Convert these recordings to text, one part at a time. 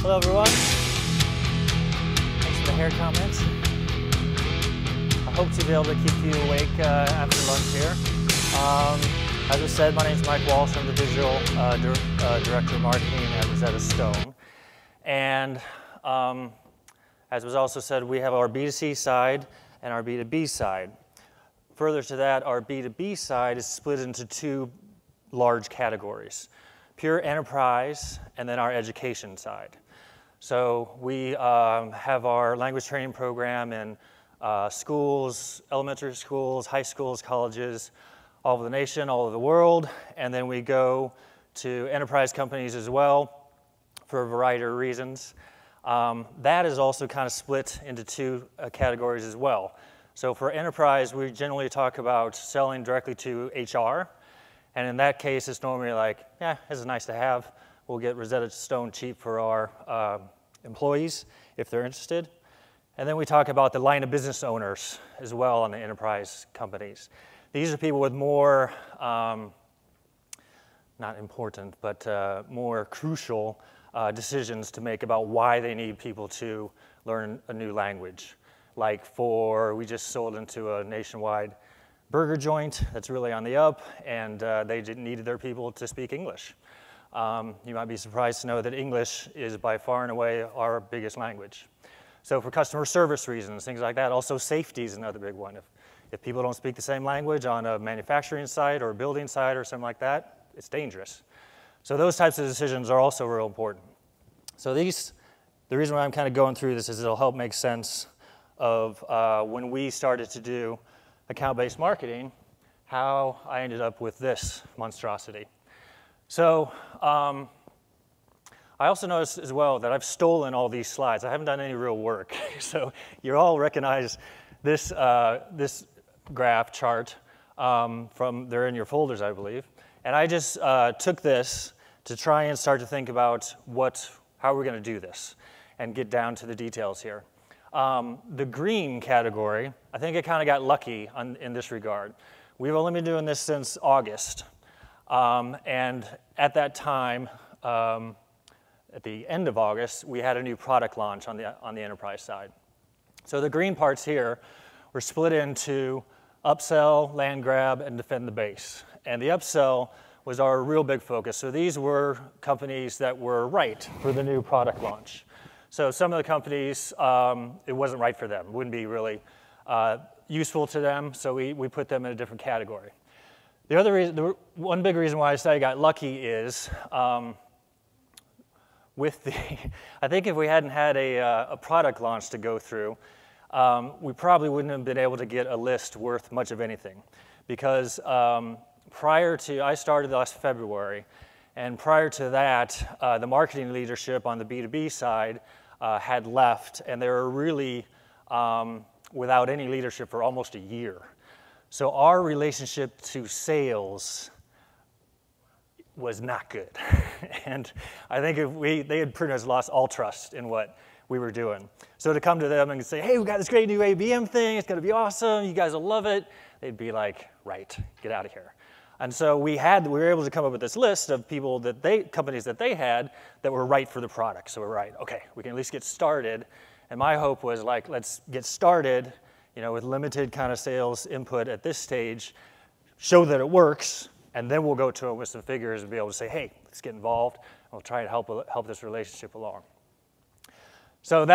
Hello everyone. Thanks for the hair comments. I hope to be able to keep you awake after lunch here. As I said, my name is Mike Walsh. I'm the Digital Director of Marketing at Rosetta Stone. And as was also said, we have our B2C side and our B2B side. Further to that, our B2B side is split into two large categories: pure enterprise and then our education side. So we have our language training program in schools, elementary schools, high schools, colleges, all over the nation, all over the world, and then we go to enterprise companies as well for a variety of reasons. That is also kind of split into two categories as well. So for enterprise, we generally talk about selling directly to HR, and in that case, it's normally like, yeah, this is nice to have. We'll get Rosetta Stone cheap for our employees if they're interested. And then we talk about the line of business owners as well on the enterprise companies. These are people with more, not important, but more crucial decisions to make about why they need people to learn a new language. Like we just sold into a nationwide burger joint that's really on the up, and they needed their people to speak English. You might be surprised to know that English is by far and away our biggest language. So for customer service reasons, things like that. Also safety is another big one. If people don't speak the same language on a manufacturing site or a building site or something like that, it's dangerous. So those types of decisions are also real important. So the reason why I'm kind of going through this is it'll help make sense of when we started to do account-based marketing, how I ended up with this monstrosity. So I also noticed as well that I've stolen all these slides. I haven't done any real work. So you all recognize this, this graph chart they're in your folders, I believe. And I just took this to try and start to think about how we're going to do this and get down to the details here. The green category, I think I kind of got lucky in this regard. We've only been doing this since August. And at that time, at the end of August, we had a new product launch on the enterprise side. So the green parts here were split into upsell, land grab, and defend the base. And the upsell was our real big focus. So these were companies that were right for the new product launch. So some of the companies, it wasn't right for them. It wouldn't be really useful to them, so we put them in a different category. The other reason, one big reason why I say I got lucky is I think if we hadn't had a product launch to go through, we probably wouldn't have been able to get a list worth much of anything. Because I started last February, and prior to that, the marketing leadership on the B2B side had left, and they were really without any leadership for almost a year. So our relationship to sales was not good. And I think they had pretty much lost all trust in what we were doing. So to come to them and say, hey, we got this great new ABM thing, it's gonna be awesome, you guys will love it, they'd be like, right, get out of here. And so we were able to come up with this list of companies that they had that were right for the product. So we're right, okay, we can at least get started. And my hope was like, let's get started, with limited kind of sales input at this stage, show that it works, and then we'll go to it with some figures and be able to say, hey, let's get involved, and we'll try to help this relationship along. So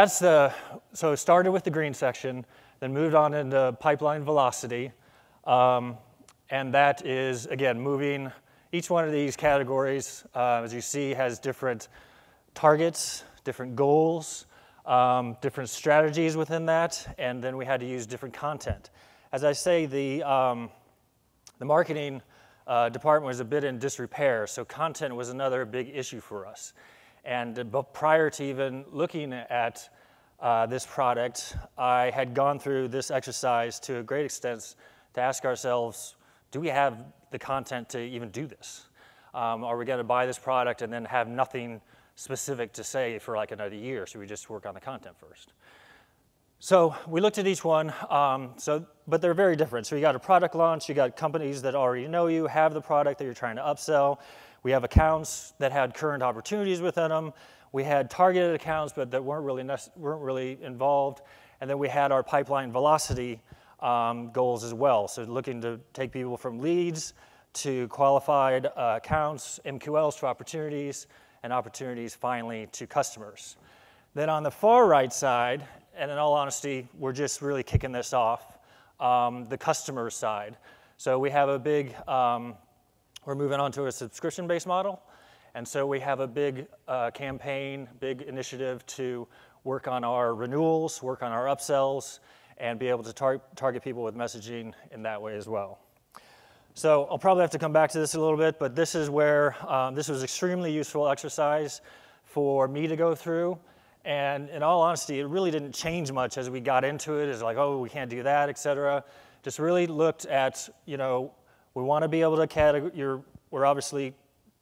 so it started with the green section, then moved on into pipeline velocity, and that is, again, moving each one of these categories, as you see, has different targets, different goals, different strategies within that, and then we had to use different content. As I say, the marketing department was a bit in disrepair, so content was another big issue for us. And but prior to even looking at this product, I had gone through this exercise to a great extent to ask ourselves, do we have the content to even do this? Are we going to buy this product and then have nothing specific to say for like another year? So we just work on the content first. So we looked at each one, but they're very different. So you got a product launch, you got companies that already know you, have the product that you're trying to upsell. We have accounts that had current opportunities within them. We had targeted accounts, but that weren't really involved. And then we had our pipeline velocity goals as well. So looking to take people from leads to qualified accounts, MQLs to opportunities, and opportunities finally to customers. Then on the far right side, and in all honesty, we're just really kicking this off, the customer side. So we have a big, we're moving on to a subscription-based model. And so we have a big campaign, big initiative to work on our renewals, work on our upsells, and be able to target people with messaging in that way as well. So I'll probably have to come back to this a little bit, but this is where this was extremely useful exercise for me to go through. And in all honesty, it really didn't change much as we got into it. It's like, oh, we can't do that, et cetera. Just really looked at, we want to be able to we're obviously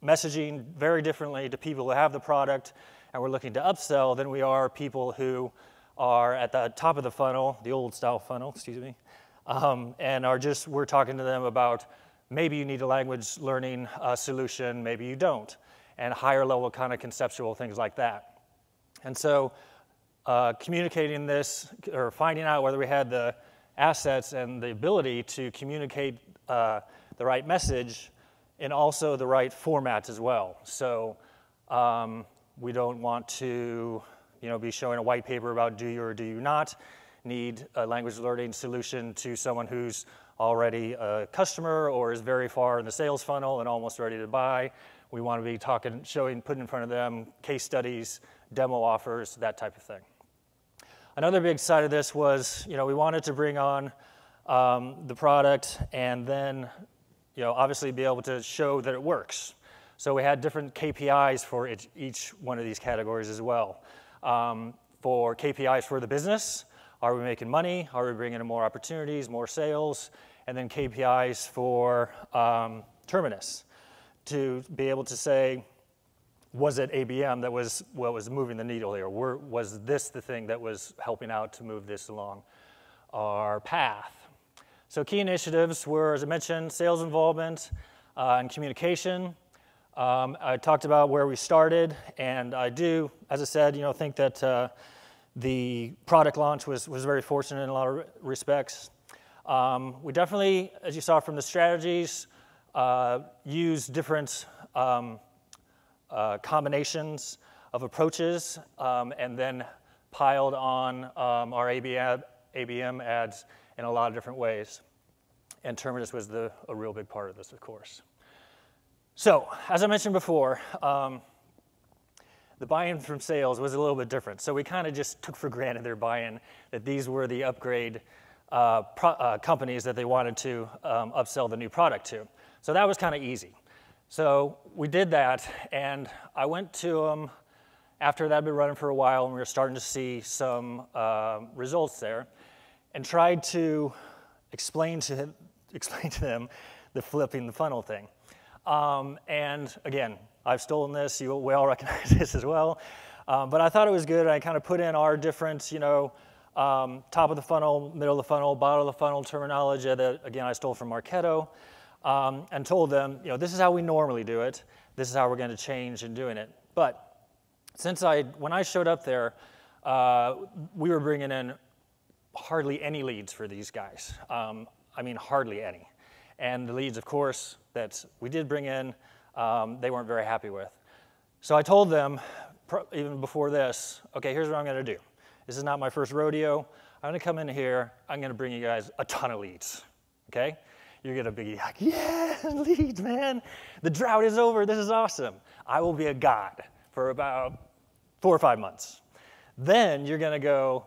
messaging very differently to people who have the product, and we're looking to upsell than we are people who are at the top of the funnel, the old style funnel, excuse me, and we're talking to them about maybe you need a language learning solution, maybe you don't, and higher level kind of conceptual things like that. And so communicating this, or finding out whether we had the assets and the ability to communicate the right message and also the right format as well. So we don't want to be showing a white paper about do you or do you not need a language learning solution to someone who's already a customer or is very far in the sales funnel and almost ready to buy. We want to be putting in front of them case studies, demo offers, that type of thing. Another big side of this was, we wanted to bring on the product and then, obviously be able to show that it works. So we had different KPIs for each one of these categories as well. For KPIs for the business, are we making money? Are we bringing in more opportunities, more sales? And then KPIs for Terminus to be able to say, was it ABM that was what was moving the needle here? Was this the thing that was helping out to move this along our path? So key initiatives were, as I mentioned, sales involvement and communication. I talked about where we started, and I do, as I said, think that the product launch was very fortunate in a lot of respects. We definitely, as you saw from the strategies, used different combinations of approaches and then piled on our ABM ads in a lot of different ways. And Terminus was a real big part of this, of course. So, as I mentioned before, the buy-in from sales was a little bit different. So we kind of just took for granted their buy-in, that these were the upgrade companies that they wanted to upsell the new product to. So that was kind of easy. So we did that, and I went to them after that had been running for a while, and we were starting to see some results there, and tried to explain to them the flipping the funnel thing. And again, I've stolen this. We all recognize this as well. But I thought it was good. I kind of put in our different, top of the funnel, middle of the funnel, bottom of the funnel terminology that, again, I stole from Marketo, and told them, this is how we normally do it. This is how we're going to change in doing it. But when I showed up there, we were bringing in hardly any leads for these guys. I mean, hardly any. And the leads, of course, that we did bring in, they weren't very happy with. So I told them, even before this, okay, here's what I'm going to do. This is not my first rodeo. I'm going to come in here. I'm going to bring you guys a ton of leads, okay? You're going to be like, yeah, leads, man. The drought is over. This is awesome. I will be a god for about 4 or 5 months. Then you're going to go,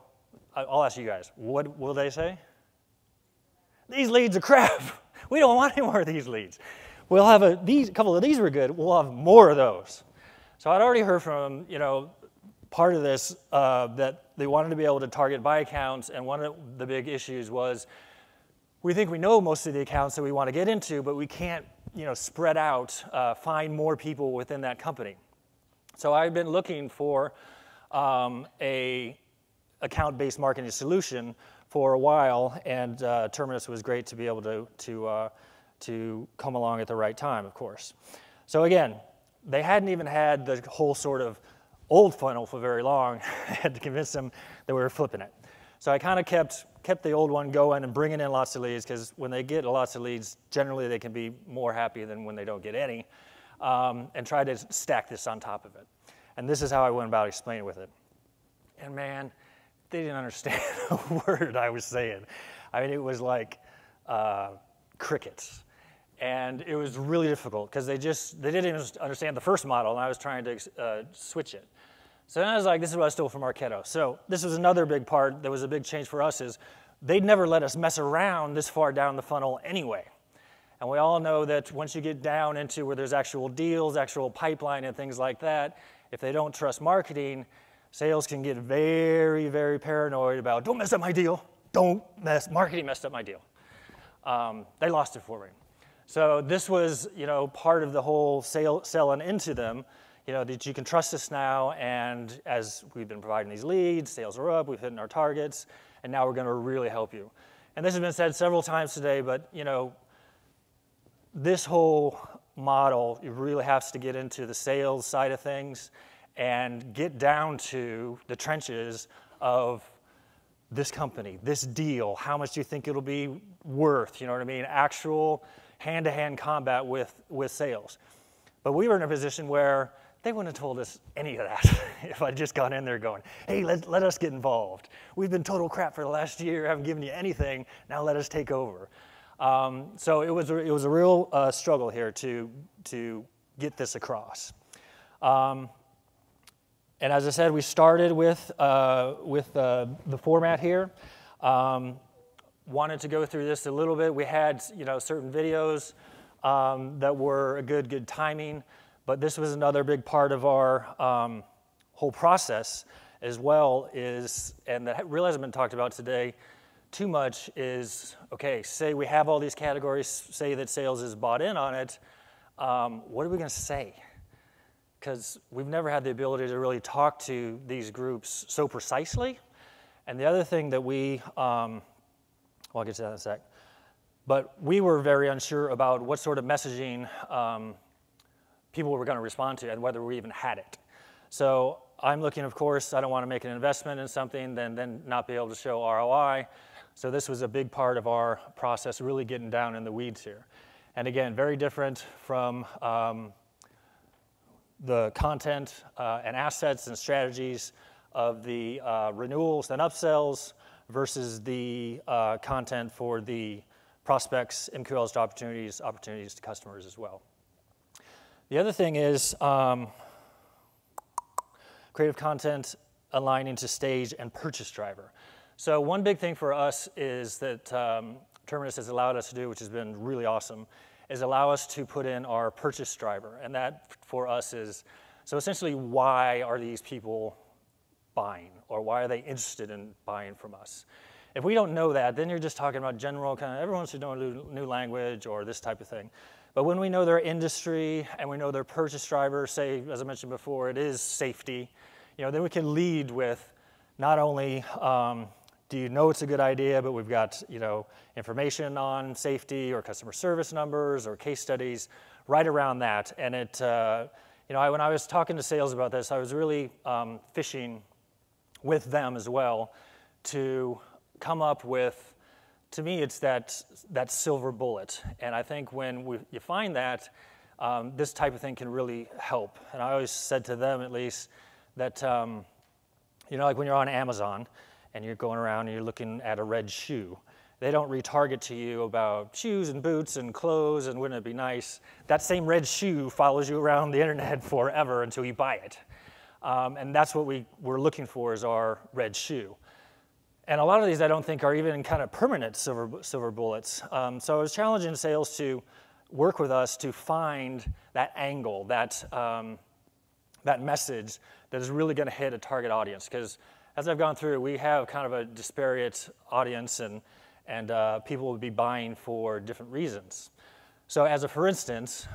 I'll ask you guys, what will they say? These leads are crap. We don't want any more of these leads. We'll have a couple of these were good. We'll have more of those. So I'd already heard from part of this that they wanted to be able to target by accounts, and one of the big issues was we think we know most of the accounts that we want to get into, but we can't spread out, find more people within that company. So I've been looking for a account-based marketing solution for a while, and Terminus was great to be able to come along at the right time, of course. So again, they hadn't even had the whole sort of old funnel for very long. I had to convince them that we were flipping it. So I kind of kept the old one going and bringing in lots of leads, because when they get lots of leads, generally they can be more happy than when they don't get any, and try to stack this on top of it. And this is how I went about explaining with it. And man, they didn't understand a word I was saying. I mean, it was like crickets. And it was really difficult because they didn't even understand the first model, and I was trying to switch it. So then I was like, this is what I stole from Marketo. So this was another big part that was a big change for us, is they'd never let us mess around this far down the funnel anyway. And we all know that once you get down into where there's actual deals, actual pipeline and things like that, if they don't trust marketing, sales can get very, very paranoid about, don't mess up my deal. Marketing messed up my deal. They lost it for me. So this was, part of the whole selling into them, that you can trust us now, and as we've been providing these leads, sales are up, we've hit our targets, and now we're going to really help you. And this has been said several times today, but, this whole model, it really has to get into the sales side of things and get down to the trenches of this company, this deal, how much do you think it'll be worth, actual hand-to-hand combat with sales. But we were in a position where they wouldn't have told us any of that if I'd just gone in there going, hey, let us get involved. We've been total crap for the last year, haven't given you anything, now let us take over. So it was a real struggle here to get this across. And as I said, we started with the format here. Wanted to go through this a little bit. We had certain videos that were a good timing, but this was another big part of our whole process as well, and that really hasn't been talked about today too much, is, okay, say we have all these categories, say that sales is bought in on it, what are we going to say? Because we've never had the ability to really talk to these groups so precisely. And the other thing that I'll get to that in a sec, but we were very unsure about what sort of messaging people were going to respond to and whether we even had it. So I'm looking, of course, I don't want to make an investment in something, then not be able to show ROI. So this was a big part of our process, really getting down in the weeds here. And again, very different from the content and assets and strategies of the renewals and upsells versus the content for the prospects, MQLs to opportunities to customers as well. The other thing is creative content aligning to stage and purchase driver. So one big thing for us is that Terminus has allowed us to do, which has been really awesome, is allow us to put in our purchase driver. And that for us is, so essentially, why are these people buying, or why are they interested in buying from us? If we don't know that, then you're just talking about general kind of, everyone should know a new language or this type of thing. But when we know their industry and we know their purchase driver, say, as I mentioned before, it is safety, then we can lead with not only do you know it's a good idea, but we've got information on safety or customer service numbers or case studies right around that. And it, when I was talking to sales about this, I was really fishing with them as well to come up with, to me, it's that silver bullet. And I think when you find that, this type of thing can really help. And I always said to them, at least, that like when you're on Amazon and you're going around and you're looking at a red shoe, they don't retarget to you about shoes and boots and clothes and wouldn't it be nice. That same red shoe follows you around the internet forever until you buy it. And that's what we're looking for, is our red shoe. And a lot of these I don't think are even kind of permanent silver bullets. So I was challenging sales to work with us to find that angle, that message that is really going to hit a target audience. Because as I've gone through, we have kind of a disparate audience, and people will be buying for different reasons. So as a for instance,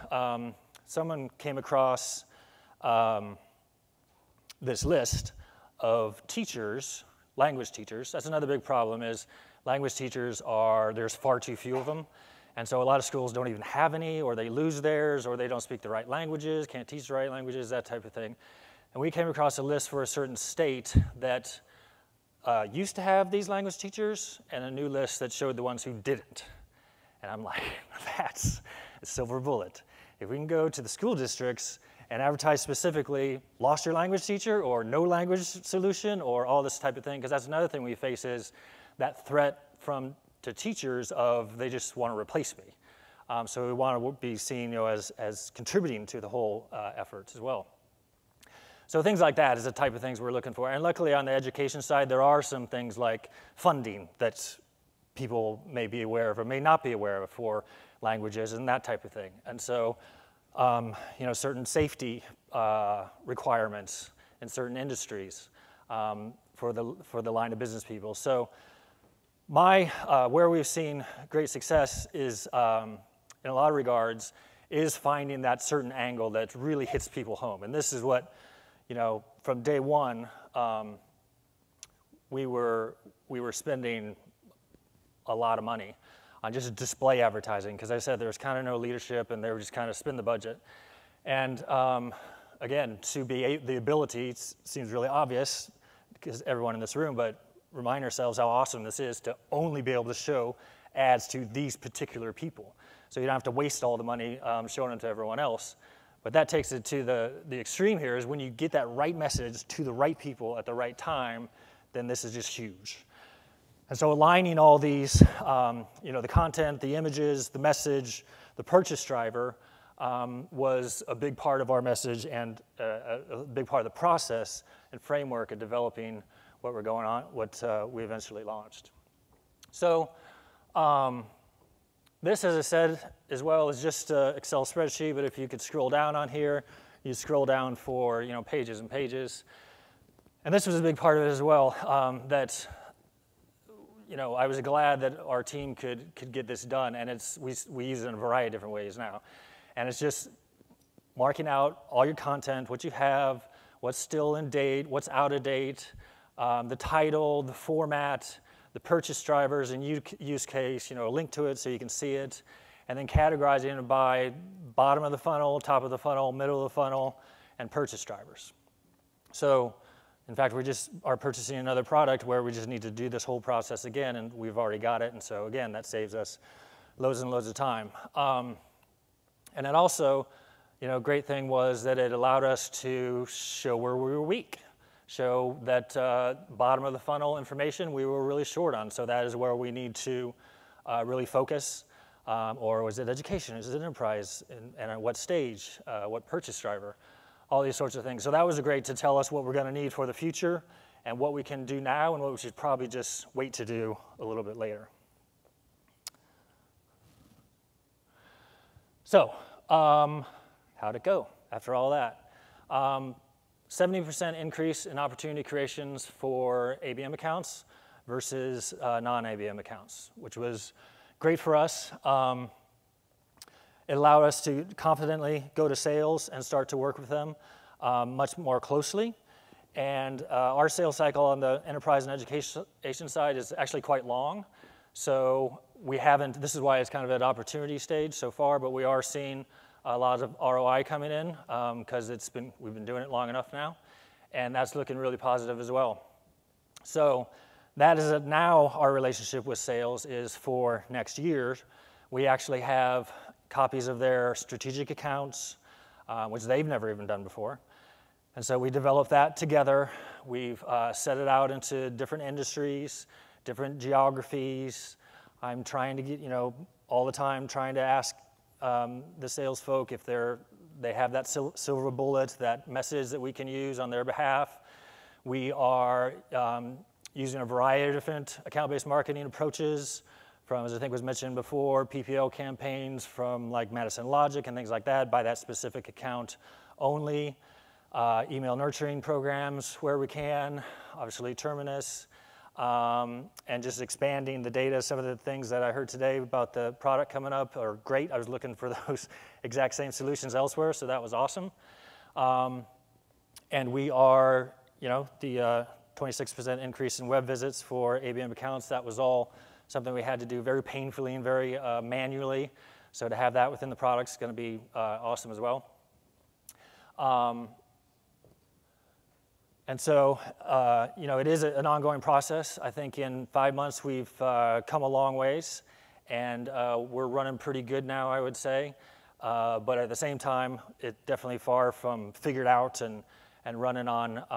someone came across this list of teachers, language teachers. That's another big problem, is language teachers there's far too few of them. And so a lot of schools don't even have any, or they lose theirs, or they don't speak the right languages, can't teach the right languages, that type of thing. And we came across a list for a certain state that used to have these language teachers, and a new list that showed the ones who didn't. And I'm like, that's a silver bullet. If we can go to the school districts and advertise specifically, lost your language teacher, or no language solution, or all this type of thing, because that's another thing we face is that threat to teachers of they just want to replace me. So we want to be seen as contributing to the whole effort as well. So things like that is the type of things we're looking for. And luckily on the education side, there are some things like funding that people may be aware of or may not be aware of for languages and that type of thing. And so, certain safety requirements in certain industries for the line of business people. So where we've seen great success is, in a lot of regards, is finding that certain angle that really hits people home. And this is what, from day one, we were spending a lot of money on just display advertising, because I said there was kind of no leadership and they were just kind of spin the budget. And again, to be the ability, seems really obvious because everyone in this room, but remind ourselves how awesome this is to only be able to show ads to these particular people. So you don't have to waste all the money showing them to everyone else. But that takes it to the extreme here is when you get that right message to the right people at the right time, then this is just huge. And so aligning all these, the content, the images, the message, the purchase driver was a big part of our message and a big part of the process and framework of developing what we eventually launched. So this, as I said, as well, is just an Excel spreadsheet, but if you could scroll down on here, you scroll down for pages and pages. And this was a big part of it as well, that I was glad that our team could get this done, and we use it in a variety of different ways now. And it's just marking out all your content, what you have, what's still in date, what's out of date, the title, the format, the purchase drivers and use case, a link to it so you can see it, and then categorizing it by bottom of the funnel, top of the funnel, middle of the funnel, and purchase drivers. So, in fact, we just are purchasing another product where we just need to do this whole process again, and we've already got it, and so again, that saves us loads and loads of time. And then also, great thing was that it allowed us to show where we were weak. Show that bottom of the funnel information we were really short on. So that is where we need to really focus. Or was it education? Is it enterprise? And at what stage? What purchase driver? All these sorts of things. So that was great to tell us what we're going to need for the future and what we can do now and what we should probably just wait to do a little bit later. So how'd it go after all that? 70% increase in opportunity creations for ABM accounts versus non-ABM accounts, which was great for us. It allowed us to confidently go to sales and start to work with them much more closely. And our sales cycle on the enterprise and education side is actually quite long. So this is why it's kind of at opportunity stage so far, but we are seeing a lot of ROI coming in because we've been doing it long enough now, and that's looking really positive as well. So that is now our relationship with sales is for next year. We actually have copies of their strategic accounts, which they've never even done before. And so we developed that together. We've set it out into different industries, different geographies. I'm trying to get, all the time trying to ask the sales folk if they have that silver bullet, that message that we can use on their behalf. We are using a variety of different account-based marketing approaches from, as I think was mentioned before, PPO campaigns from like Madison Logic and things like that by that specific account only. Email nurturing programs where we can, obviously Terminus, and just expanding the data. Some of the things that I heard today about the product coming up are great. I was looking for those exact same solutions elsewhere, so that was awesome. And we are, the 26% increase in web visits for ABM accounts, that was all something we had to do very painfully and very manually. So to have that within the product is going to be awesome as well. And so, you know, it is an ongoing process. I think in 5 months we've come a long ways, and we're running pretty good now, I would say. But at the same time, it's definitely far from figured out and running out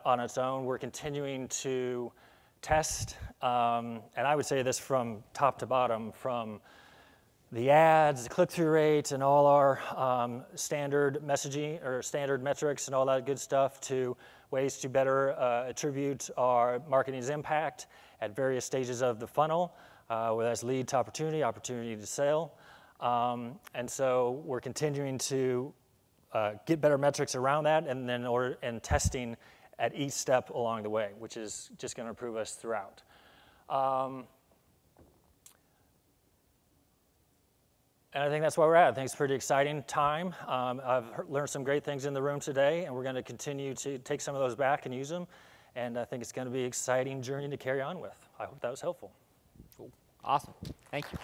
on its own. We're continuing to test, and I would say this from top to bottom, from the ads, the click-through rates, and all our standard messaging or standard metrics and all that good stuff, to ways to better attribute our marketing's impact at various stages of the funnel, whether that's lead to opportunity, opportunity to sale. And so we're continuing to get better metrics around that, and then and testing at each step along the way, which is just going to improve us throughout. And I think that's where we're at. I think it's a pretty exciting time. I've learned some great things in the room today, and we're going to continue to take some of those back and use them. And I think it's going to be an exciting journey to carry on with. I hope that was helpful. Cool. Awesome. Thank you.